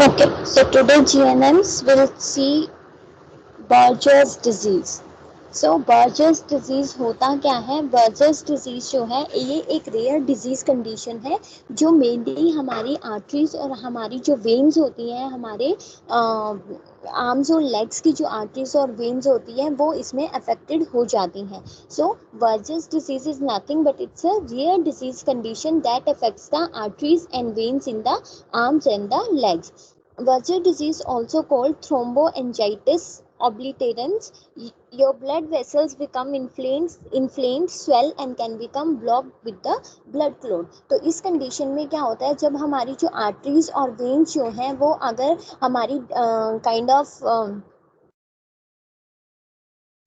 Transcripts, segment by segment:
Okay, so today GNMs will see Buerger's disease. So Buerger's disease होता क्या है? Buerger's disease जो है ये एक रेयर डिजीज़ कंडीशन है जो मेनली हमारी आर्टरीज और हमारी जो वेन्स होती हैं, हमारे आर्म्स और लेग्स की जो आर्टरीज और वेन्स होती हैं वो इसमें अफेक्टेड हो जाती हैं. So Buerger's disease is nothing but it's a rare disease condition that affects the arteries and veins in the arms and the legs. Buerger disease, also called thromboangiitis obliterans, your blood vessels become inflamed, swell and can become blocked with the blood clot. तो इस condition में क्या होता है, जब हमारी जो arteries और वेन्स जो हैं वो अगर हमारी काइंड ऑफ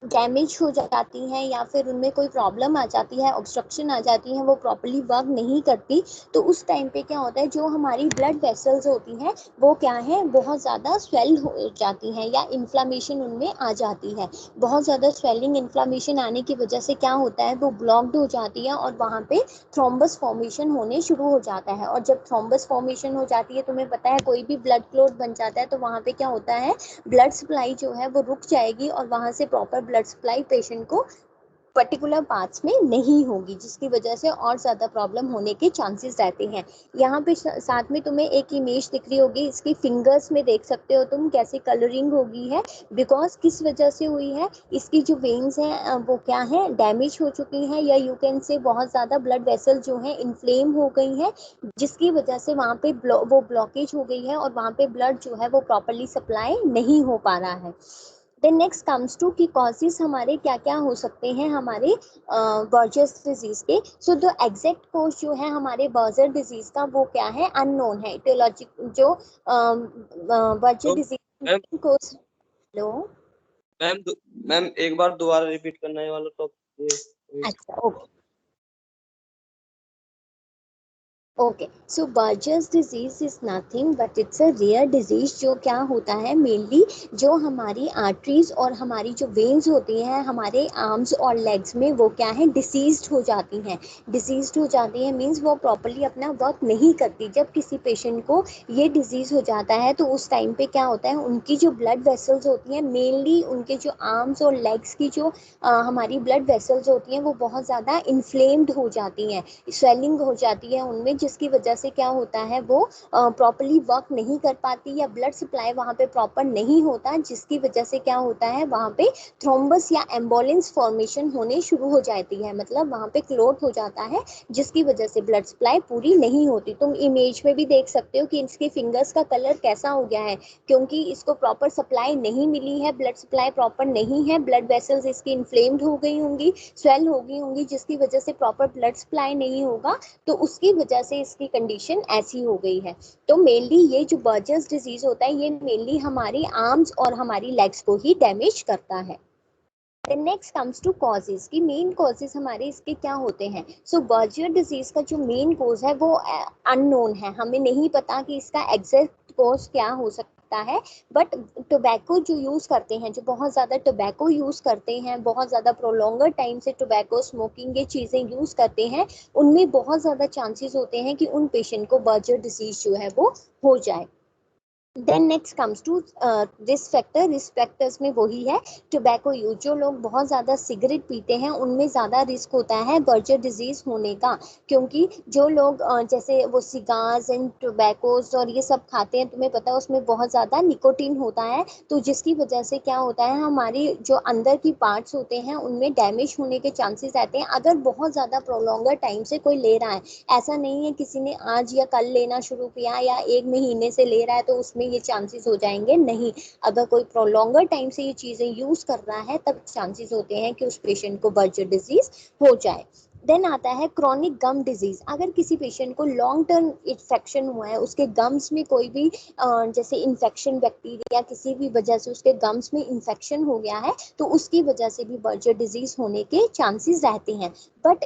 डैमेज हो जाती हैं या फिर उनमें कोई प्रॉब्लम आ जाती है, ऑब्स्ट्रक्शन आ जाती है, वो प्रॉपर्ली वर्क नहीं करती, तो उस टाइम पे क्या होता है, जो हमारी ब्लड वेसल्स होती हैं वो क्या है, बहुत ज़्यादा स्वेल हो जाती हैं या इन्फ्लामेशन उनमें आ जाती है. बहुत ज़्यादा स्वेलिंग इन्फ्लामेशन आने की वजह से क्या होता है, वो ब्लॉक्ड हो जाती है और वहाँ पे थ्रोम्बस फॉर्मेशन होने शुरू हो जाता है. और जब थ्रोम्बस फॉर्मेशन हो जाती है, तुम्हें पता है कोई भी ब्लड क्लॉट बन जाता है तो वहाँ पे क्या होता है, ब्लड सप्लाई जो है वो रुक जाएगी और वहाँ से प्रॉपर ब्लड सप्लाई पेशेंट को पर्टिकुलर पार्ट्स में नहीं होगी, जिसकी वजह से और ज़्यादा प्रॉब्लम होने के चांसेस रहते हैं. यहाँ पे साथ में तुम्हें एक इमेज दिख रही होगी, इसकी फिंगर्स में देख सकते हो तुम कैसे कलरिंग होगी है, बिकॉज किस वजह से हुई है, इसकी जो वेन्स हैं वो क्या है, डैमेज हो चुकी हैं, या यू कैन से बहुत ज़्यादा ब्लड वेसल जो है इन्फ्लेम हो गई है, जिसकी वजह से वहाँ पे वो ब्लॉकेज हो गई है और वहाँ पे ब्लड जो है वो प्रॉपरली सप्लाई नहीं हो पा रहा है. देन नेक्स्ट कम्स टू कि कॉजेज हमारे क्या क्या हो सकते हैं हमारे बर्जर्स डिजीज के. सो द एग्जैक्ट कोज जो है हमारे बर्जर डिजीज का वो क्या है, अननोन है. इटियोलॉजिक जो बर्जर तो ma'am disease cause. Hello. Ma'am ma'am एक बार दोबारा रिपीट करना है वाला तो अच्छा, okay. Okay, so Buerger's disease is nothing but it's a rare disease. जो क्या होता है, मेनली जो हमारी आर्टरीज और हमारी जो वेन्स होती हैं हमारे आर्म्स और लेग्स में वो क्या है, डिसीज्ड हो जाती हैं. डिसीज्ड हो जाती हैं मीन्स वो प्रॉपरली अपना वर्क नहीं करती. जब किसी पेशेंट को ये डिजीज हो जाता है तो उस टाइम पे क्या होता है, उनकी जो ब्लड वेसल्स होती हैं, मेनली उनके जो आर्म्स और लेग्स की जो हमारी ब्लड वेसल्स होती हैं वो बहुत ज़्यादा इन्फ्लेम्ड हो जाती हैं, स्वेलिंग हो जाती है उनमें, जिसकी वजह से क्या होता है, वो प्रॉपरली वर्क नहीं कर पाती या ब्लड सप्लाई वहाँ पे प्रॉपर नहीं होता, जिसकी वजह से क्या होता है, वहाँ पे थ्रोम्बस या एम्बोलेंस फॉर्मेशन होने शुरू हो जाती है. मतलब वहाँ पे क्लोट हो जाता है, जिसकी वजह से ब्लड सप्लाई पूरी नहीं होती. तुम इमेज में भी देख सकते हो कि इसके फिंगर्स का कलर कैसा हो गया है, क्योंकि इसको प्रॉपर सप्लाई नहीं मिली है, ब्लड सप्लाई प्रॉपर नहीं है, ब्लड वेसल्स इसकी इन्फ्लेम्ड हो गई होंगी, स्वेल हो गई होंगी, जिसकी वजह से प्रॉपर ब्लड सप्लाई नहीं होगा, तो उसकी वजह से इसकी कंडीशन ऐसी हो गई है. तो मेनली ये जो बर्जर्स डिजीज होता है ये मेनली हमारी आर्म्स और हमारी लेग्स को ही डैमेज करता है. Then next comes to causes की मेन कॉजेज हमारे इसके क्या होते हैं. सो बर्जर डिजीज का जो मेन कोज है वो अननोन है, हमें नहीं पता कि इसका एग्जैक्ट कोज क्या हो सकता है. बट टोबैको जो यूज़ करते हैं, जो बहुत ज़्यादा टोबैको यूज़ करते हैं, बहुत ज़्यादा प्रोलॉन्गर टाइम से टोबैको स्मोकिंग ये चीज़ें यूज़ करते हैं, उनमें बहुत ज़्यादा चांसेस होते हैं कि उन पेशेंट को बर्जर डिजीज जो है वो हो जाए. Then next comes to risk factor. Risk factors में वही है टोबैको यूज. जो लोग बहुत ज़्यादा सिगरेट पीते हैं उनमें ज़्यादा रिस्क होता है बर्जर डिजीज़ होने का, क्योंकि जो लोग जैसे वो सिगार्स एंड टोबैकोस और ये सब खाते हैं, तुम्हें पता है उसमें बहुत ज़्यादा निकोटीन होता है, तो जिसकी वजह से क्या होता है, हमारी जो अंदर की पार्ट्स होते हैं उनमें डैमेज होने के चांसेस रहते हैं अगर बहुत ज़्यादा प्रोलॉन्गर टाइम से कोई ले रहा है. ऐसा नहीं है किसी ने आज या कल लेना शुरू किया या एक महीने से ले रहा है तो उसमें ये चांसेस हो जाएंगे, नहीं. अगर कोई प्रोलॉन्गर टाइम से ये चीज़ें यूज़ कर रहा है तब चांसेस होते हैं कि उस पेशेंट को बर्जर डिजीज हो जाए. देन आता है क्रॉनिक गम डिजीज. अगर किसी पेशेंट को लॉन्ग टर्म इन्फेक्शन हुआ है, उसके गम्स में कोई भी जैसे इन्फेक्शन, बैक्टीरिया किसी भी वजह से उसके गम्स में इन्फेक्शन हो गया है, तो उसकी वजह से भी बर्जर डिजीज होने के चांसेस रहते हैं. बट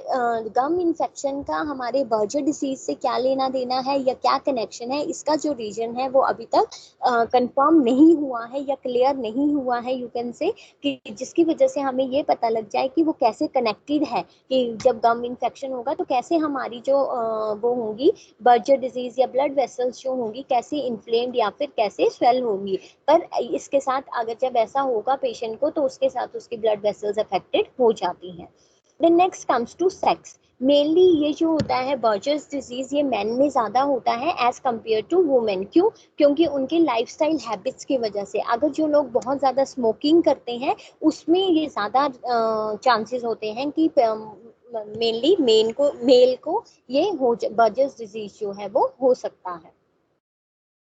गम इन्फेक्शन का हमारे बर्जर डिसीज से क्या लेना देना है या क्या कनेक्शन है, इसका जो रीजन है वो अभी तक कंफर्म नहीं हुआ है या क्लियर नहीं हुआ है, यू कैन से, कि जिसकी वजह से हमें ये पता लग जाए कि वो कैसे कनेक्टेड है, कि जब गम इन्फेक्शन होगा तो कैसे हमारी जो वो होंगी बर्जर डिजीज या ब्लड वेसल्स जो होंगी कैसे इन्फ्लेम्ड या फिर कैसे स्वेल होंगी। पर इसके साथ अगर जब ऐसा होगा पेशेंट को तो उसके साथ उसकी ब्लड वेसल्स अफेक्टेड हो जाती हैं। Then next comes to sex. Mainly ये जो होता है बर्जर्स डिजीज ये मेन में ज्यादा होता है एज कम्पेयर टू वुमेन। क्यों? क्योंकि उनके लाइफस्टाइल हैबिट्स की वजह से, अगर जो लोग बहुत ज्यादा स्मोकिंग करते हैं उसमें ये ज्यादा चांसेस होते हैं कि मेनली मेल को ये हो बर्जर्स डिजीज जो है वो हो सकता है।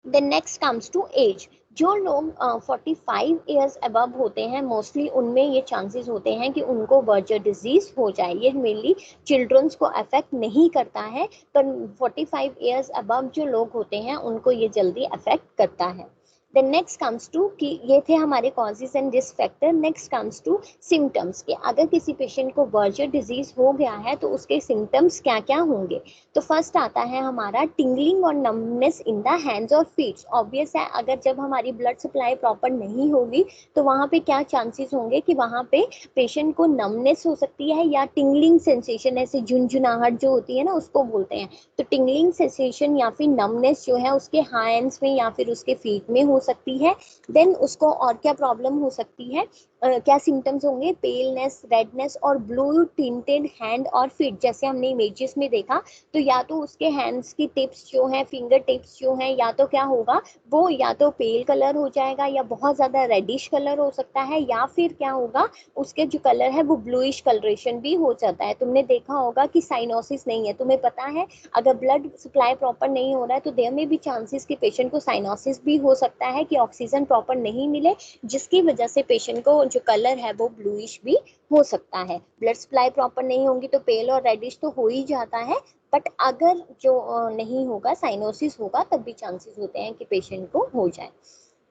Then next comes to age. जो लोग 45 ईयर्स अबव होते हैं मोस्टली उनमें ये चांसेस होते हैं कि उनको बर्जर डिजीज हो जाए। ये मेनली चिल्ड्रंस को अफेक्ट नहीं करता है, पर 45 ईयर्स अबव जो लोग होते हैं उनको ये जल्दी अफेक्ट करता है। देन नेक्स्ट कम्स टू कि ये थे हमारे causes and risk factor. Next comes to symptoms के अगर किसी पेशेंट को बर्जर डिजीज हो गया है तो उसके सिम्टम्स क्या क्या होंगे। तो फर्स्ट आता है हमारा टिंगलिंग और नमनेस इन द हैंड्स और फीट्स। ऑब्वियस है, अगर जब हमारी ब्लड सप्लाई प्रॉपर नहीं होगी तो वहाँ पे क्या चांसेस होंगे कि वहाँ पे पेशेंट को नमनेस हो सकती है या टिंगलिंग सेंसेशन, ऐसे झुनझुनाहट जो होती है ना उसको बोलते हैं। तो टिंगलिंग सेंसेशन या फिर नमनेस जो है उसके हैंड्स में या फिर उसके फीट में हो सकती है। देन उसको और क्या प्रॉब्लम हो सकती है, क्या सिम्टम्स होंगे, पेलनेस, रेडनेस और ब्लू टिंटेड हैंड और फीट। जैसे हमने इमेजेस में देखा तो या तो उसके हैंड्स की टिप्स जो है, फिंगर टिप्स जो है, या तो क्या होगा वो या तो पेल कलर हो जाएगा या बहुत ज्यादा रेडिश कलर हो सकता है, या फिर क्या होगा उसके जो कलर है वो ब्लूइश कलरेशन भी हो जाता है। तुमने देखा होगा कि साइनोसिस नहीं है, तुम्हें पता है अगर ब्लड सप्लाई प्रॉपर नहीं हो रहा है तो देयर में भी चांसेस कि पेशेंट को साइनोसिस भी हो सकता है, कि ऑक्सीजन प्रॉपर नहीं मिले जिसकी वजह से पेशेंट को जो कलर है वो ब्लूइश भी हो सकता है। ब्लड सप्लाई प्रॉपर नहीं होगी तो पेल और रेडिश तो हो ही जाता है, बट अगर जो नहीं होगा, साइनोसिस होगा, तब भी चांसेस होते हैं कि पेशेंट को हो जाए।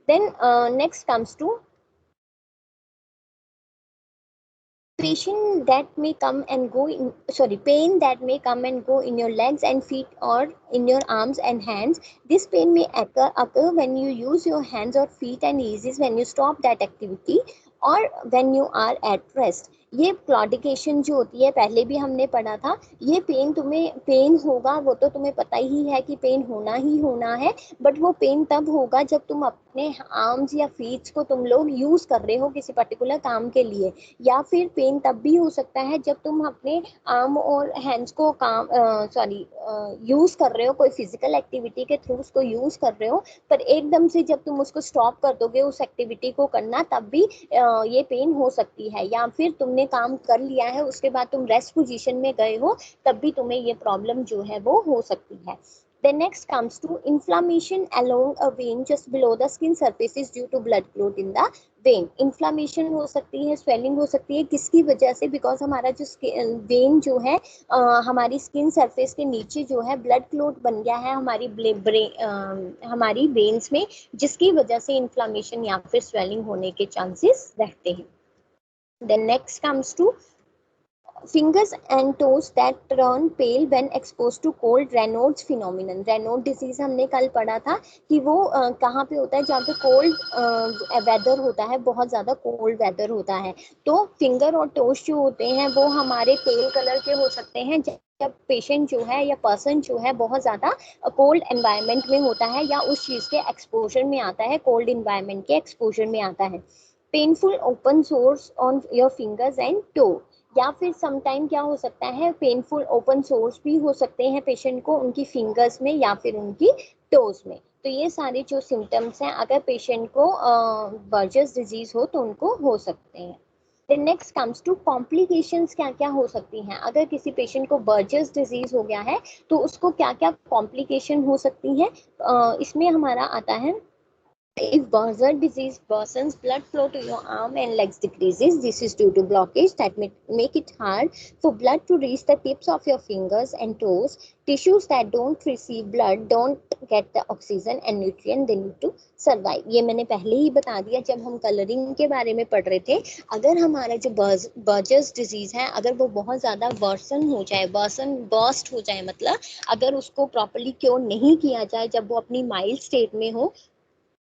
Then next comes to patient that may come and go in, sorry, pain that may come and go in your legs and feet or in your arms and hands. This pain may occur when you use your hands or feet and eases when you stop that activity or when you are at rest. ये claudication जो होती है पहले भी हमने पढ़ा था। ये पेन तुम्हें पेन होगा वो तो तुम्हें पता ही है कि पेन होना ही होना है, बट वो पेन तब होगा जब तुम अपने आर्म्स या फीट्स को तुम लोग यूज कर रहे हो किसी पर्टिकुलर काम के लिए, या फिर पेन तब भी हो सकता है जब तुम अपने आर्म और हैंड्स को काम यूज कर रहे हो, कोई फिजिकल एक्टिविटी के थ्रू उसको यूज कर रहे हो, पर एकदम से जब तुम उसको स्टॉप कर दोगे उस एक्टिविटी को करना तब भी ये पेन हो सकती है। या फिर तुमने काम कर लिया है उसके बाद तुम रेस्ट पोजीशन में गए हो तब भी तुम्हें ये प्रॉब्लम जो है वो हो सकती है। Then next comes to inflammation along a vein just below the skin surface is due to blood clot in the vein. Inflammation हो सकती है, swelling हो सकती है, किसकी वजह से? बिकॉज हमारा जो वेन जो है हमारी स्किन सरफेस के नीचे जो है ब्लड क्लोट बन गया है हमारी वेन्स में, जिसकी वजह से इन्फ्लामेशन या फिर स्वेलिंग होने के चांसेस रहते हैं। Then next comes to fingers and toes that turn pale when exposed to cold, Raynaud's phenomenon. Raynaud disease हमने कल पढ़ा था कि वो कहाँ पे होता है, जहाँ पे कोल्ड वेदर होता है, बहुत ज़्यादा कोल्ड वेदर होता है, तो फिंगर और टोज जो होते हैं वो हमारे पेल कलर के हो सकते हैं जब पेशेंट जो है या पर्सन जो है बहुत ज़्यादा कोल्ड एनवायरनमेंट में होता है या उस चीज़ के एक्सपोजर में आता है, कोल्ड एनवायरनमेंट के एक्सपोजर में आता है। Painful open sores on your fingers and toe, या फिर समटाइम क्या हो सकता है, पेनफुल ओपन सोर्स भी हो सकते हैं पेशेंट को उनकी फिंगर्स में या फिर उनकी टोज में। तो ये सारे जो सिम्टम्स हैं अगर पेशेंट को बर्जर्स डिजीज हो तो उनको हो सकते हैं। Then next comes to complications, क्या क्या हो सकती हैं अगर किसी पेशेंट को बर्जर्स डिजीज हो गया है तो उसको क्या क्या कॉम्प्लिकेशन हो सकती है। इसमें हमारा आता है If buzzard disease worsens, blood flow to your arm and legs decreases. This is due to blockage that make it hard for blood to reach the tips of your fingers and toes. Tissues that don't receive blood don't get the oxygen and nutrient they need to survive. ये मैंने पहले ही बता दिया जब हम colouring के बारे में पढ़ रहे थे. अगर हमारा जो बर्जर्स डिजीज है, अगर वो बहुत ज्यादा वर्सन हो जाए, बर्स्ट हो जाए, मतलब अगर उसको प्रॉपर्ली क्योर नहीं किया जाए जब वो अपनी माइल्ड स्टेट में हो,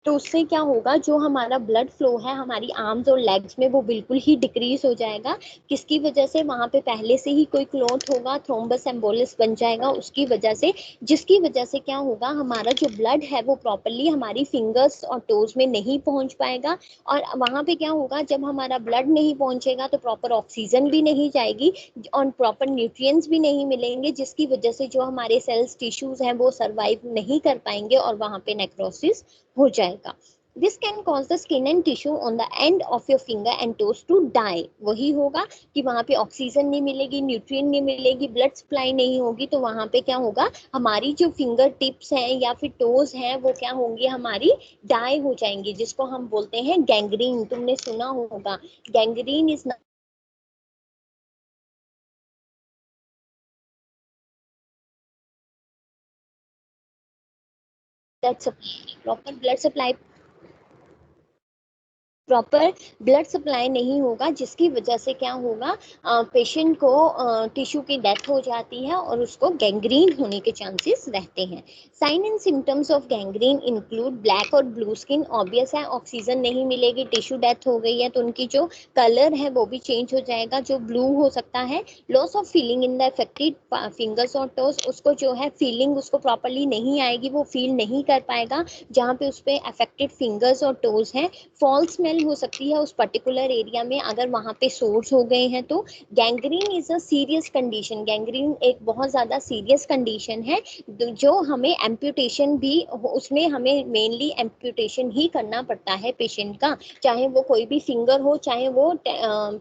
तो उससे क्या होगा, जो हमारा ब्लड फ्लो है हमारी आर्म्स और लेग्स में वो बिल्कुल ही डिक्रीज हो जाएगा. किसकी वजह से? वहां पे पहले से ही कोई क्लॉट होगा, थ्रोम्बस एम्बोलिस बन जाएगा उसकी वजह से, जिसकी वजह से क्या होगा, हमारा जो ब्लड है वो प्रॉपरली हमारी फिंगर्स और टोज में नहीं पहुंच पाएगा. और वहां पे क्या होगा, जब हमारा ब्लड नहीं पहुंचेगा तो प्रॉपर ऑक्सीजन भी नहीं जाएगी और प्रॉपर न्यूट्रिएंट्स भी नहीं मिलेंगे, जिसकी वजह से जो हमारे सेल्स टिश्यूज हैं वो सर्वाइव नहीं कर पाएंगे और वहां पे नेक्रोसिस हो जाएगा. This can cause the skin and tissue on the end of your finger and toes to die. वही होगा कि वहां पे ऑक्सीजन नहीं मिलेगी, न्यूट्रिएंट नहीं मिलेगी, ब्लड सप्लाई नहीं होगी, तो वहां पे क्या होगा, हमारी जो फिंगर टिप्स हैं या फिर टोज हैं वो क्या होंगी, हमारी डाई हो जाएंगी, जिसको हम बोलते हैं गैंग्रीन. तुमने सुना होगा gangrene is proper blood supply, proper blood supply नहीं होगा, जिसकी वजह से क्या होगा, पेशेंट को टिश्यू की डेथ हो जाती है और उसको गैंग्रीन होने के चांसेस रहते हैं. Sign and symptoms of gangrene include black और ब्लू स्किन. ऑब्वियस है, ऑक्सीजन नहीं मिलेगी, टिश्यू डेथ हो गई है तो उनकी जो कलर है वो भी चेंज हो जाएगा, जो ब्लू हो सकता है. Loss of feeling in the affected fingers और टोस, उसको जो है फीलिंग उसको प्रॉपरली नहीं आएगी, वो फील नहीं कर पाएगा जहाँ पे उस पर अफेक्टेड फिंगर्स और टोज हैं. फॉल स्मेल हो सकती है उस पर्टिकुलर एरिया में अगर वहां पे सोर्स हो गए हैं तो. Gangrene is a serious condition. Gangrene एक बहुत ज्यादा सीरियस कंडीशन है जो हमें एम्प्यूटेशन भी, उसमें हमें मेनली एम्प्यूटेशन ही करना पड़ता है पेशेंट का, चाहे वो कोई भी फिंगर हो, चाहे वो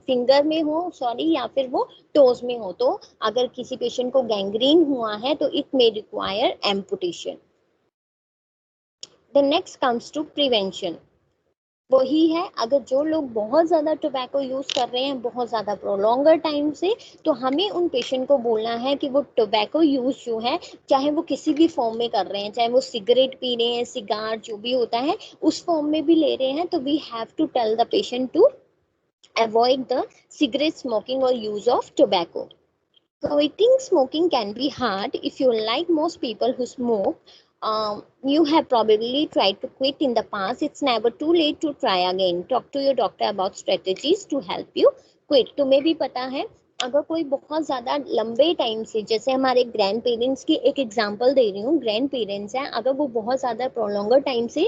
फिंगर में हो सॉरी, या फिर वो टोज में हो. तो अगर किसी पेशेंट को गैंग्रीन हुआ है तो it may require amputation. The next comes to prevention. वही है, अगर जो लोग बहुत ज़्यादा टोबैको यूज़ कर रहे हैं बहुत ज़्यादा प्रोलॉन्गर टाइम से, तो हमें उन पेशेंट को बोलना है कि वो टोबैको यूज़ जो है, चाहे वो किसी भी फॉर्म में कर रहे हैं, चाहे वो सिगरेट पी रहे हैं, सिगार जो भी होता है उस फॉर्म में भी ले रहे हैं, तो we have to tell the patient to avoid the cigarette smoking और use of tobacco. Quitting smoking can be hard. If you like most people who smoke, you have probably tried to quit in the past. It's never too late to try again. Talk to your doctor about strategies to help you quit. तुम्हें भी पता है, अगर कोई बहुत ज़्यादा लंबे time से, जैसे हमारे ग्रैंड पेरेंट्स की एक एग्जांपल दे रही हूँ, ग्रैंड पेरेंट्स हैं, अगर वो बहुत ज़्यादा प्रोलॉन्गर टाइम से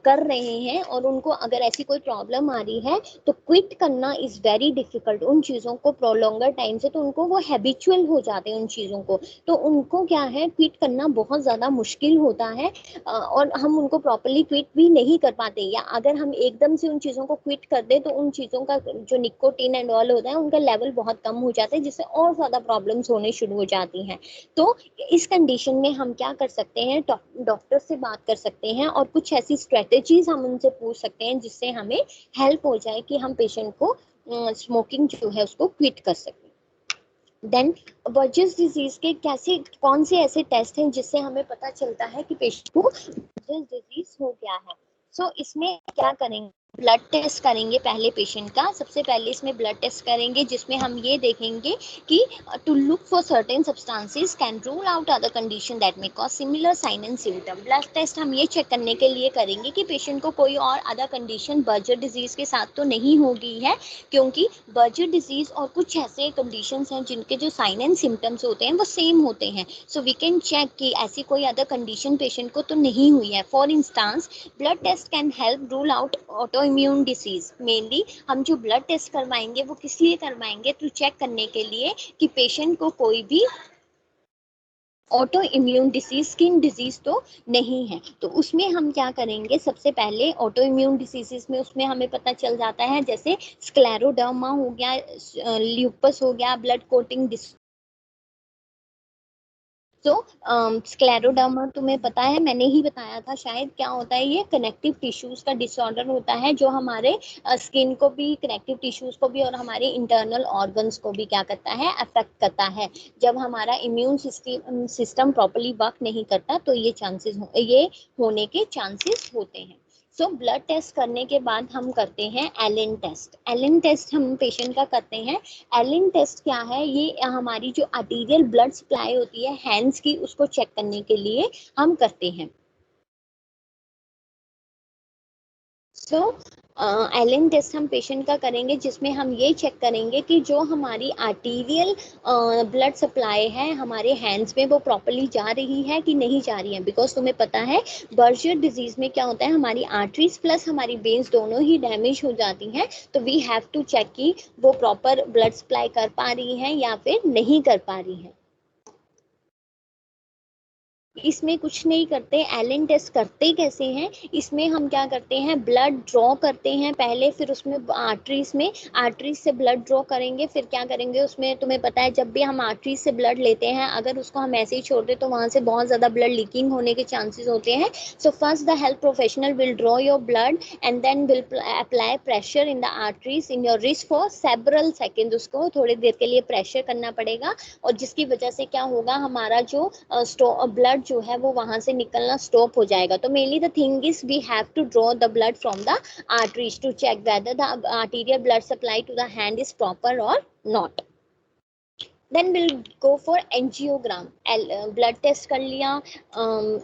कर रहे हैं और उनको अगर ऐसी कोई प्रॉब्लम आ रही है तो क्विट करना इज़ वेरी डिफिकल्ट उन चीज़ों को प्रोलॉन्गर टाइम से. तो उनको वो हैबिचुअल हो जाते हैं उन चीज़ों को, तो उनको क्या है, क्विट करना बहुत ज़्यादा मुश्किल होता है और हम उनको प्रॉपरली क्विट भी नहीं कर पाते. या अगर हम एकदम से उन चीज़ों को क्विट कर दें तो उन चीज़ों का जो निकोटीन एंड ऑल होता है उनका लेवल बहुत कम हो जाता है, जिससे और ज़्यादा प्रॉब्लम्स होने शुरू हो जाती हैं. तो इस कंडीशन में हम क्या कर सकते हैं, डॉक्टर से बात कर सकते हैं और कुछ ऐसी स्ट्रेटेजीज हम उनसे पूछ सकते हैं जिससे हमें हेल्प हो जाए कि हम पेशेंट को स्मोकिंग जो है उसको क्विट कर सकें. देन बर्जर्स डिजीज के कैसे, कौन से ऐसे टेस्ट हैं जिससे हमें पता चलता है कि पेशेंट को बर्जर्स डिजीज हो गया है. इसमें क्या करेंगे, ब्लड टेस्ट करेंगे पहले पेशेंट का. सबसे पहले इसमें ब्लड टेस्ट करेंगे जिसमें हम ये देखेंगे कि to look for certain substances can rule out other condition that may cause similar sign and symptom. Blood test हम ये चेक करने के लिए करेंगे कि पेशेंट को कोई और अदर कंडीशन बर्जर डिजीज के साथ तो नहीं हो गई है, क्योंकि बर्जर डिजीज और कुछ ऐसे कंडीशंस हैं जिनके जो साइन एंड सिम्टम्स होते हैं वो सेम होते हैं. सो वी कैन चेक कि ऐसी कोई अदर कंडीशन पेशेंट को तो नहीं हुई है. For instance, blood test can help rule out autoimmune disease. Mainly हम जो ब्लड टेस्ट करवाएंगे वो किस लिए करवाएंगे, तो चेक करने के लिए कि पेशेंट को कोई भी auto immune disease, skin disease तो नहीं है. तो उसमें हम क्या करेंगे, सबसे पहले ऑटो इम्यून डिसीजेस में उसमें हमें पता चल जाता है, जैसे स्क्लेरोडर्मा हो गया, ल्यूपस हो गया, ब्लड कोटिंग सो स्क्लेरोडर्मा तुम्हें पता है, मैंने ही बताया था शायद, क्या होता है ये कनेक्टिव टिश्यूज का डिसऑर्डर होता है जो हमारे स्किन को भी, कनेक्टिव टिश्यूज को भी और हमारे इंटरनल ऑर्गन्स को भी क्या करता है, अफेक्ट करता है। जब हमारा इम्यून सिस्टम प्रॉपरली वर्क नहीं करता तो ये ये होने के चांसेस होते हैं। सो ब्लड टेस्ट करने के बाद हम करते हैं एलिन टेस्ट। एलिन टेस्ट हम पेशेंट का करते हैं। एलिन टेस्ट क्या है, ये हमारी जो आर्टीरियल ब्लड सप्लाई होती है हैंड्स की, उसको चेक करने के लिए हम करते हैं। सो एलिन टेस्ट हम पेशेंट का करेंगे जिसमें हम ये चेक करेंगे कि जो हमारी आर्टीरियल ब्लड सप्लाई है हमारे हैंड्स में वो प्रॉपरली जा रही है कि नहीं जा रही है। बिकॉज तुम्हें पता है बर्जर डिजीज में क्या होता है, हमारी आर्टरीज प्लस हमारी वेन्स दोनों ही डैमेज हो जाती हैं। तो वी हैव टू चेक कि वो प्रॉपर ब्लड सप्लाई कर पा रही है या फिर नहीं कर पा रही है। इसमें कुछ नहीं करते, एलिन टेस्ट करते कैसे हैं, इसमें हम क्या करते हैं, ब्लड ड्रॉ करते हैं पहले, फिर उसमें आर्टरीज से ब्लड ड्रॉ करेंगे, फिर क्या करेंगे उसमें, तुम्हें पता है जब भी हम आर्टरीज से ब्लड लेते हैं अगर उसको हम ऐसे ही छोड़ दें तो वहां से बहुत ज़्यादा ब्लड लीकिंग होने के चांसेस होते हैं। So first the health professional will draw your blood and then will apply pressure in the arteries in your wrist for several second. उसको थोड़ी देर के लिए प्रेशर करना पड़ेगा और जिसकी वजह से क्या होगा, हमारा जो ब्लड जो है वो वहां से निकलना स्टॉप हो जाएगा। तो mainly the thing is we have to draw the blood from the arteries to check whether the arterial blood supply to the hand is proper or not. Then will go for angiogram. Blood test कर लिया,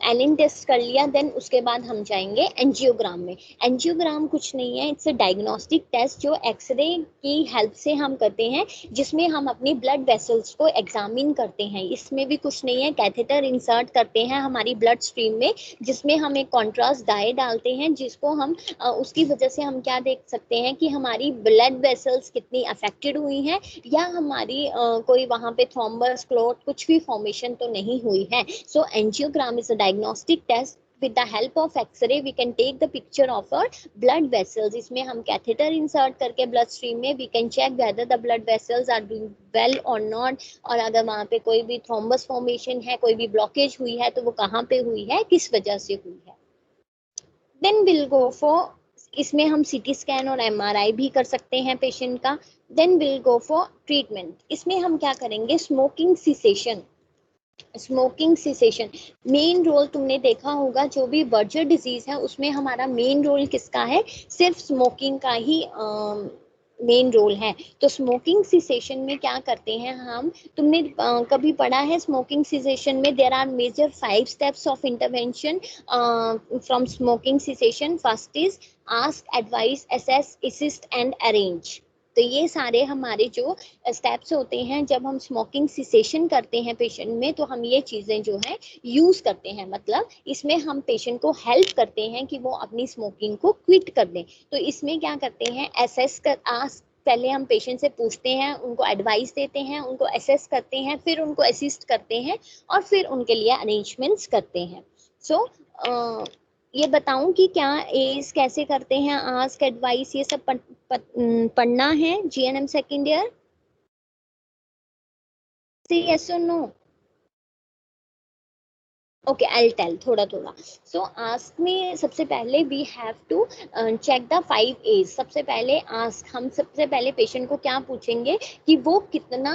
Elin test कर लिया, then उसके बाद हम जाएंगे angiogram में। Angiogram कुछ नहीं है, इट्स अ डायग्नोस्टिक टेस्ट जो एक्सरे की हेल्प से हम करते हैं, जिसमें हम अपनी ब्लड वेसल्स को एग्जामिन करते हैं। इसमें भी कुछ नहीं है, कैथेटर इंसर्ट करते हैं हमारी ब्लड स्ट्रीम में, जिसमें हम एक कॉन्ट्रास्ट डाई डालते हैं, जिसको हम उसकी वजह से हम क्या देख सकते हैं कि हमारी ब्लड वेसल्स कितनी अफेक्टेड हुई हैं या हमारी कोई वहां पे थ्रोम्बस क्लॉट कुछ भी फॉर्मेशन तो नहीं हुई है। So angiogram is a diagnostic test. with the help of x-ray we can take the picture of our blood vessels। इसमें हम कैथेटर इंसर्ट करके ब्लड स्ट्रीम में we can check whether the blood vessels are doing well or not, और अगर वहाँ पे कोई भी थ्रोम्बस फॉर्मेशन है, कोई भी ब्लॉकेज हुई है तो वो कहाँ पे हुई है, किस वजह से हुई है। देन विल गो फॉर, इसमें हम सीटी स्कैन और एमआरआई भी कर सकते हैं पेशेंट का। Then will go for treatment. इसमें हम क्या करेंगे, smoking cessation. Smoking cessation main role तुमने देखा होगा, जो भी बर्जर डिजीज है उसमें हमारा मेन रोल किसका है, सिर्फ स्मोकिंग का ही मेन रोल है। तो स्मोकिंग सिसेशन में क्या करते हैं हम, तुमने कभी पढ़ा है स्मोकिंग सिसेशन में there are major 5 steps of intervention from smoking cessation. First is ask, advise, assess, assist and arrange. तो ये सारे हमारे जो स्टेप्स होते हैं जब हम स्मोकिंग सिसेशन करते हैं पेशेंट में, तो हम ये चीज़ें जो है यूज़ करते हैं। मतलब इसमें हम पेशेंट को हेल्प करते हैं कि वो अपनी स्मोकिंग को क्विट कर दें। तो इसमें क्या करते हैं, एसेस कर आस्क, पहले हम पेशेंट से पूछते हैं, उनको एडवाइस देते हैं, उनको असेस करते हैं, फिर उनको असिस्ट करते हैं और फिर उनके लिए अरेंजमेंट्स करते हैं। सो ये बताऊं कि क्या एज कैसे करते हैं, आस्क, एडवाइस, ये सब पढ़ना है जीएनएम सेकेंड ईयर से, यस और नो? ओके, आई टेल थोड़ा थोड़ा। सो आस्क में सबसे पहले we have to check the 5 A's. सबसे पहले आस्क, हम सबसे पहले पेशेंट को क्या पूछेंगे कि वो कितना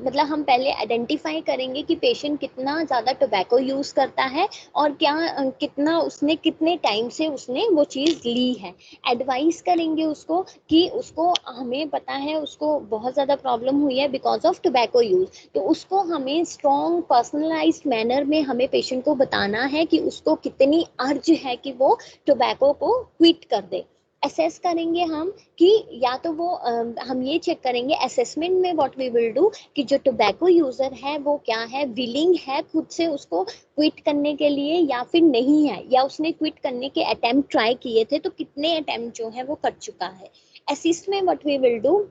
मतलब हम पहले आइडेंटिफाई करेंगे कि पेशेंट कितना ज़्यादा टोबैको यूज़ करता है और क्या कितना उसने कितने टाइम से उसने वो चीज़ ली है। एडवाइस करेंगे उसको कि उसको, हमें पता है उसको बहुत ज़्यादा प्रॉब्लम हुई है बिकॉज ऑफ टोबैको यूज़, तो उसको हमें स्ट्रॉन्ग पर्सनलाइज्ड मैनर में हमें पेशेंट को बताना है कि उसको कितनी अर्ज है कि वो टोबैको को क्विट कर दे। असेस करेंगे हम कि या तो वो हम ये चेक करेंगे असेसमेंट में व्हाट वी विल डू कि जो टोबैको यूजर है वो क्या है, विलिंग है खुद से उसको क्विट करने के लिए या फिर नहीं है, या उसने क्विट करने के अटेम्प्ट ट्राई किए थे तो कितने अटेम्प्ट जो है वो कर चुका है। असिस्ट में व्हाट वी विल डू,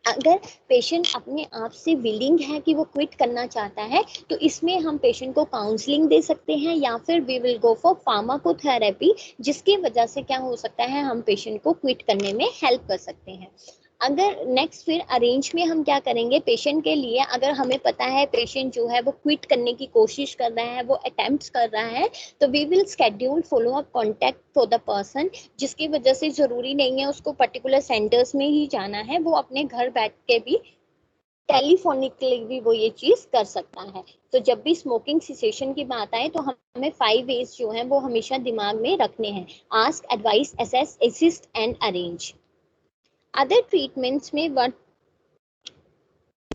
अगर पेशेंट अपने आप से विलिंग है कि वो क्विट करना चाहता है तो इसमें हम पेशेंट को काउंसलिंग दे सकते हैं या फिर we will go for pharmacotherapy, जिसकी वजह से क्या हो सकता है, हम पेशेंट को क्विट करने में हेल्प कर सकते हैं। अगर नेक्स्ट फिर अरेंज में हम क्या करेंगे, पेशेंट के लिए अगर हमें पता है पेशेंट जो है वो क्विट करने की कोशिश कर रहा है, वो अटेम्प्ट्स कर रहा है, तो we will schedule follow up contact for the person, जिसकी वजह से जरूरी नहीं है उसको पर्टिकुलर सेंटर्स में ही जाना है, वो अपने घर बैठ के भी टेलीफोनिकली भी वो ये चीज कर सकता है। तो जब भी स्मोकिंग सिसेशन की बात आए तो हमें 5 वेज जो है वो हमेशा दिमाग में रखने हैं: ask, advise, assess, assist and arrange. Other treatments में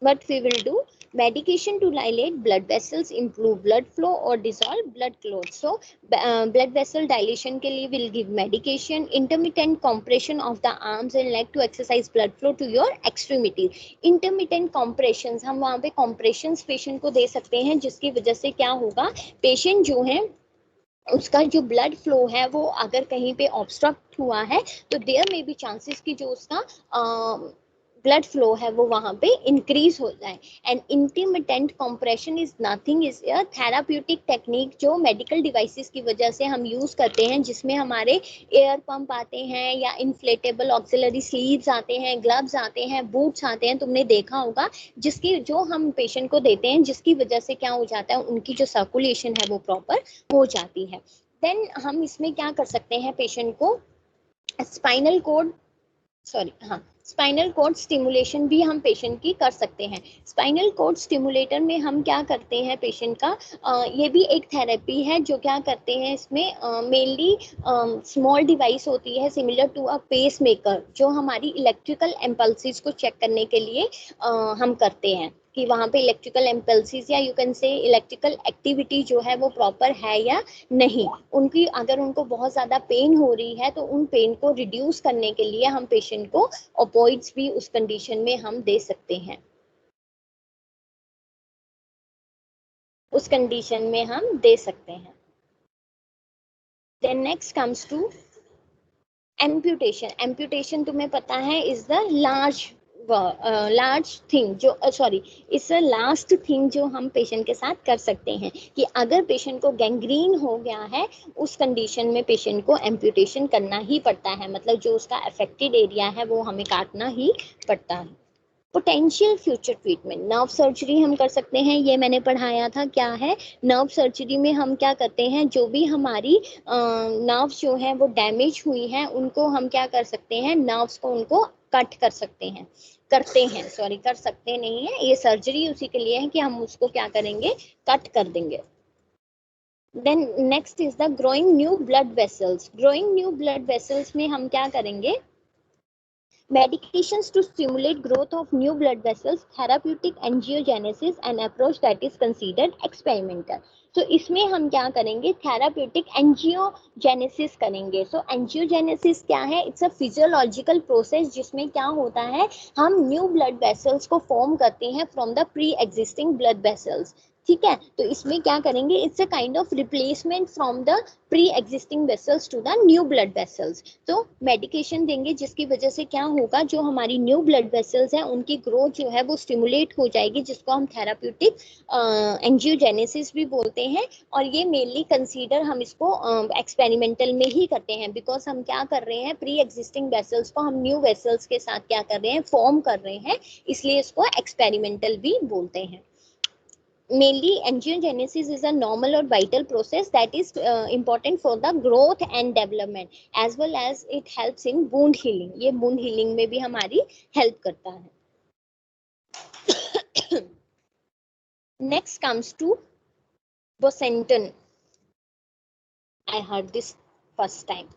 what we will do: medication to dilate blood vessels, improve blood flow or dissolve blood clots. So blood vessel dilation के लिए will give medication. Intermittent compression of the arms and leg to exercise blood flow to your extremity. Intermittent compressions, हम वहाँ पे compressions patient को दे सकते हैं, जिसकी वजह से क्या होगा, patient जो है उसका जो ब्लड फ्लो है वो अगर कहीं पे ऑब्स्ट्रक्ट हुआ है तो देयर में भी चांसेस कि जो उसका ब्लड फ्लो है वो वहां पे इंक्रीज हो जाए। And intermittent compression is nothing, is a therapeutic technique जो मेडिकल डिवाइसेस की वजह से हम यूज करते हैं, जिसमें हमारे एयर पंप आते हैं या इन्फ्लेटेबल ऑक्सिलरी स्लीव्स आते हैं, ग्लव्स आते हैं, बूट्स आते हैं, तुमने देखा होगा, जिसकी जो हम पेशेंट को देते हैं, जिसकी वजह से क्या हो जाता है, उनकी जो सर्कुलेशन है वो प्रॉपर हो जाती है। देन हम इसमें क्या कर सकते हैं, पेशेंट को spinal cord spinal cord stimulation भी हम पेशेंट की कर सकते हैं। स्पाइनल कोड स्टिमुलेटर में हम क्या करते हैं पेशेंट का, ये भी एक थेरेपी है जो क्या करते हैं, इसमें मेनली स्मॉल डिवाइस होती है similar to a pacemaker, जो हमारी इलेक्ट्रिकल इम्पल्सिस को चेक करने के लिए हम करते हैं कि वहाँ पे इलेक्ट्रिकल इम्पल्सिस या you can say electrical activity जो है वो प्रॉपर है या नहीं। उनकी अगर उनको बहुत ज़्यादा पेन हो रही है तो उन पेन को रिड्यूस करने के लिए हम पेशेंट को ओपोइड्स भी उस कंडीशन में हम दे सकते हैं, उस कंडीशन में हम दे सकते हैं। Then next comes to amputation. Amputation तुम्हें पता है इज द लार्ज थिंग जो इट्स अ लास्ट थिंग जो हम पेशेंट के साथ कर सकते हैं, कि अगर पेशेंट को गैंग्रीन हो गया है उस कंडीशन में पेशेंट को एम्प्यूटेशन करना ही पड़ता है, मतलब जो उसका अफेक्टेड एरिया है वो हमें काटना ही पड़ता है। Potential future treatment, nerve surgery हम कर सकते हैं, ये मैंने पढ़ाया था क्या है। नर्व सर्जरी में हम क्या करते हैं, जो भी हमारी नर्व्स जो हैं वो डैमेज हुई हैं उनको हम क्या कर सकते हैं, नर्व्स को उनको कट कर सकते हैं, कर सकते नहीं है, ये सर्जरी उसी के लिए है कि हम उसको क्या करेंगे, कट कर देंगे। Then next is the growing new blood vessels. Growing new blood vessels में हम क्या करेंगे, medications to stimulate growth of new blood vessels, therapeutic angiogenesis, an approach that is considered experimental. तो इसमें हम क्या करेंगे, थेराप्यूटिक एंजियोजेनेसिस करेंगे। सो एंजियोजेनेसिस क्या है, इट्स अ फिजियोलॉजिकल प्रोसेस जिसमें क्या होता है, हम न्यू ब्लड वेसल्स को फॉर्म करते हैं from the pre existing blood vessels. ठीक है, तो इसमें क्या करेंगे, it's a kind of replacement from the pre existing vessels to the new blood vessels. तो मेडिकेशन देंगे जिसकी वजह से क्या होगा, जो हमारी न्यू ब्लड वेसल्स हैं उनकी ग्रोथ जो है वो स्टिमुलेट हो जाएगी, जिसको हम थेराप्यूटिक एंजियोजेनेसिस भी बोलते हैं। और ये मेनली कंसीडर हम इसको एक्सपेरिमेंटल में ही करते हैं, बिकॉज हम क्या कर रहे हैं, प्री एग्जिस्टिंग वेसल्स को हम न्यू वेसल्स के साथ क्या कर रहे हैं, फॉर्म कर रहे हैं, इसलिए इसको एक्सपेरिमेंटल भी बोलते हैं। Mainly angiogenesis is a normal or vital process that is important for the growth and development, as well as it helps in wound healing. ये wound healing में भी हमारी help करता है। Next comes to bosentan. I heard this first time.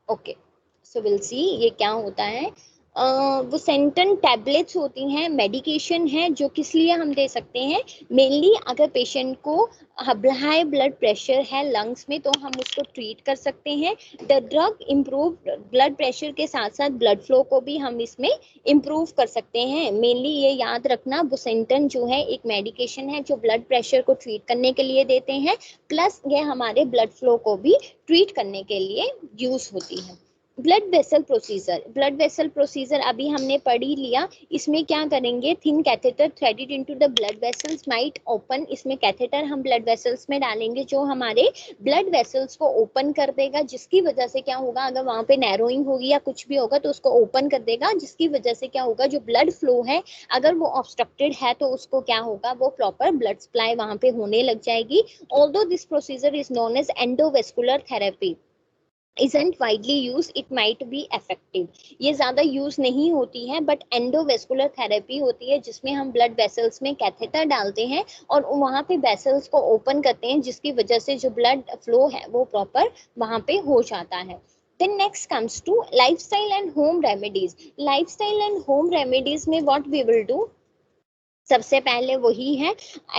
Okay, so we'll see ये क्या होता है। वो सेंटन टैबलेट्स होती हैं, मेडिकेशन है जो किस लिए हम दे सकते हैं, मेनली अगर पेशेंट को हाई ब्लड प्रेशर है लंग्स में तो हम उसको ट्रीट कर सकते हैं। The drug improve blood pressure के साथ साथ ब्लड फ्लो को भी हम इसमें इम्प्रूव कर सकते हैं। मेनली ये याद रखना, बुसेंटन जो है एक मेडिकेशन है जो ब्लड प्रेशर को ट्रीट करने के लिए देते हैं, प्लस ये हमारे ब्लड फ्लो को भी ट्रीट करने के लिए यूज होती है। ब्लड वेसल प्रोसीजर अभी हमने पढ़ ही लिया। इसमें क्या करेंगे, thin catheter threaded into the blood vessels might open, इसमें कैथेटर हम ब्लड वेसल्स में डालेंगे जो हमारे ब्लड वेसल्स को ओपन कर देगा, जिसकी वजह से क्या होगा, अगर वहां पे नैरोइंग होगी या कुछ भी होगा तो उसको ओपन कर देगा, जिसकी वजह से क्या होगा, जो ब्लड फ्लो है अगर वो ऑब्स्ट्रक्टेड है तो उसको क्या होगा, वो प्रॉपर ब्लड सप्लाई वहां पे होने लग जाएगी। Although this procedure is known as endovascular therapy isn't widely used, it might be effective। ये ज्यादा यूज नहीं होती है, बट एंडोवेस्कुलर थेरेपी होती है जिसमें हम ब्लड वेसल्स में कैथेटर डालते हैं और वहां पे वेसल्स को ओपन करते हैं, जिसकी वजह से जो ब्लड फ्लो है वो प्रॉपर वहां पे हो जाता है। Then next comes to lifestyle and home remedies। lifestyle and home remedies में what we will do, सबसे पहले वही है,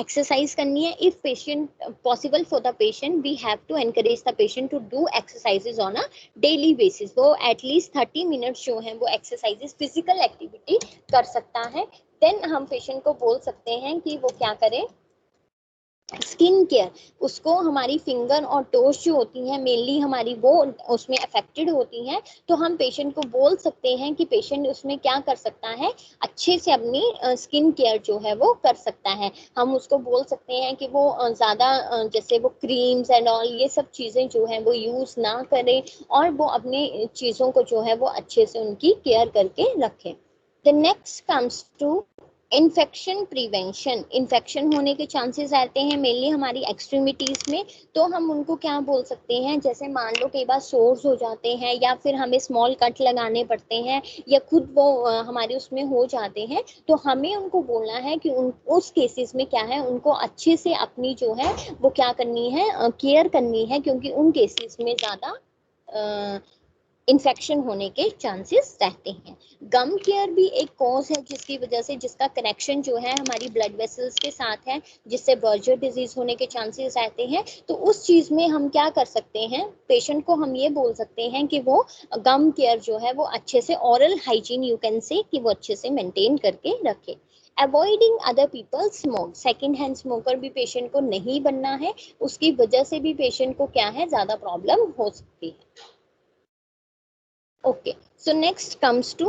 एक्सरसाइज करनी है। If patient possible for the patient, we have to encourage the patient to do exercises on a daily basis. वो at least 30 minutes जो है वो एक्सरसाइजेज फिजिकल एक्टिविटी कर सकता है। देन हम पेशेंट को बोल सकते हैं कि वो क्या करे, स्किन केयर, उसको हमारी फिंगर और टोस जो होती हैं मेनली हमारी वो उसमें अफेक्टेड होती हैं, तो हम पेशेंट को बोल सकते हैं कि पेशेंट उसमें क्या कर सकता है, अच्छे से अपनी स्किन केयर जो है वो कर सकता है। हम उसको बोल सकते हैं कि वो ज़्यादा जैसे वो क्रीम्स एंड ऑल ये सब चीज़ें जो है वो यूज़ ना करें और वो अपनी चीज़ों को जो है वो अच्छे से उनकी केयर करके रखें। The next comes to infection prevention. Infection होने के चांसेस रहते हैं मेनली हमारी एक्सट्रीमिटीज में, तो हम उनको क्या बोल सकते हैं, जैसे मान लो कई बार सोर्स हो जाते हैं या फिर हमें स्मॉल कट लगाने पड़ते हैं या खुद वो हमारे उसमें हो जाते हैं, तो हमें उनको बोलना है कि उस केसेस में क्या है, उनको अच्छे से अपनी जो है वो क्या करनी है, केयर करनी है, क्योंकि उन केसेस में ज़्यादा इन्फेक्शन होने के चांसेस रहते हैं। गम केयर भी एक कॉज है जिसकी वजह से, जिसका कनेक्शन जो है हमारी ब्लड वेसल्स के साथ है, जिससे बर्जर डिजीज होने के चांसेस रहते हैं। तो उस चीज में हम क्या कर सकते हैं, पेशेंट को हम ये बोल सकते हैं कि वो गम केयर जो है वो अच्छे से, oral hygiene you can say, कि वो अच्छे से मेंटेन करके रखे। Avoiding other people smoke, second hand smoker भी पेशेंट को नहीं बनना है, उसकी वजह से भी पेशेंट को क्या है, ज्यादा प्रॉब्लम हो सकती है। Okay, so next comes to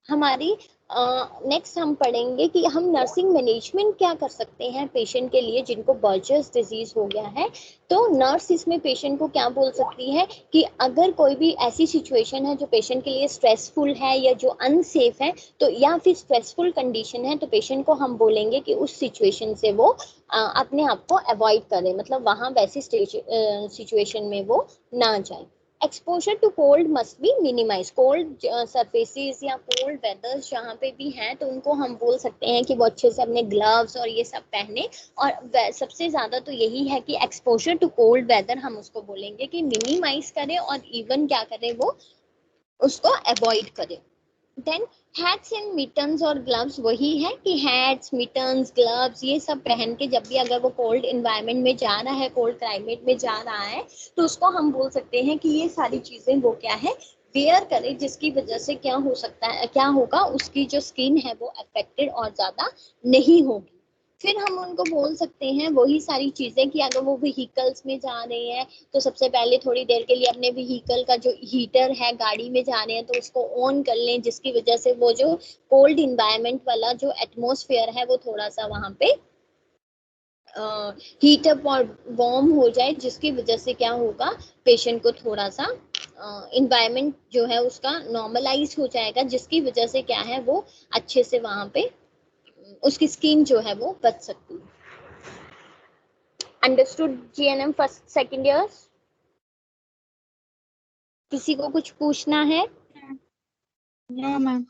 हमारी नेक्स्ट हम पढ़ेंगे कि हम नर्सिंग मैनेजमेंट क्या कर सकते हैं पेशेंट के लिए जिनको बर्जर्स डिजीज हो गया है। तो नर्स इसमें पेशेंट को क्या बोल सकती है कि अगर कोई भी ऐसी सिचुएशन है जो पेशेंट के लिए स्ट्रेसफुल है या जो अनसेफ है, तो या फिर स्ट्रेसफुल कंडीशन है, तो पेशेंट को हम बोलेंगे कि उस सिचुएशन से वो अपने आप को अवॉइड करे, मतलब वहाँ वैसी सिचुएशन में वो ना जाए। Exposure to cold must be minimize, cold surfaces या कोल्ड वेदर्स जहाँ पे भी हैं तो उनको हम बोल सकते हैं कि वो अच्छे से अपने ग्लव्स और ये सब पहने। और सबसे ज़्यादा तो यही है कि एक्सपोजर टू कोल्ड वेदर हम उसको बोलेंगे कि मिनिमाइज करें और इवन क्या करें, वो उसको अवॉइड करें। देन हैट्स एंड मिटन्स और ग्लव्स, वही है कि हैट्स मिटन्स ग्लव्स ये सब पहन के जब भी अगर वो कोल्ड इन्वायरमेंट में जा रहा है, कोल्ड क्लाइमेट में जा रहा है, तो उसको हम बोल सकते हैं कि ये सारी चीजें वो क्या है, वेयर करे, जिसकी वजह से क्या हो सकता है, क्या होगा, उसकी जो स्किन है वो अफेक्टेड और ज्यादा नहीं होगी। फिर हम उनको बोल सकते हैं वही सारी चीजें कि अगर वो व्हीकल्स में जा रहे हैं तो सबसे पहले थोड़ी देर के लिए अपने व्हीकल का जो हीटर है गाड़ी में जा रहे हैं तो उसको ऑन कर लें, जिसकी वजह से वो जो कोल्ड इन्वायरमेंट वाला जो एटमॉस्फेयर है वो थोड़ा सा वहां पे हीट अप और वार्म हो जाए, जिसकी वजह से क्या होगा, पेशेंट को थोड़ा सा इन्वायरमेंट जो है उसका नॉर्मलाइज हो जाएगा, जिसकी वजह से क्या है, वो अच्छे से वहां पे उसकी स्किन जो है वो बच सकती है। Understood GNM first second years? किसी को कुछ पूछना है? No ma'am.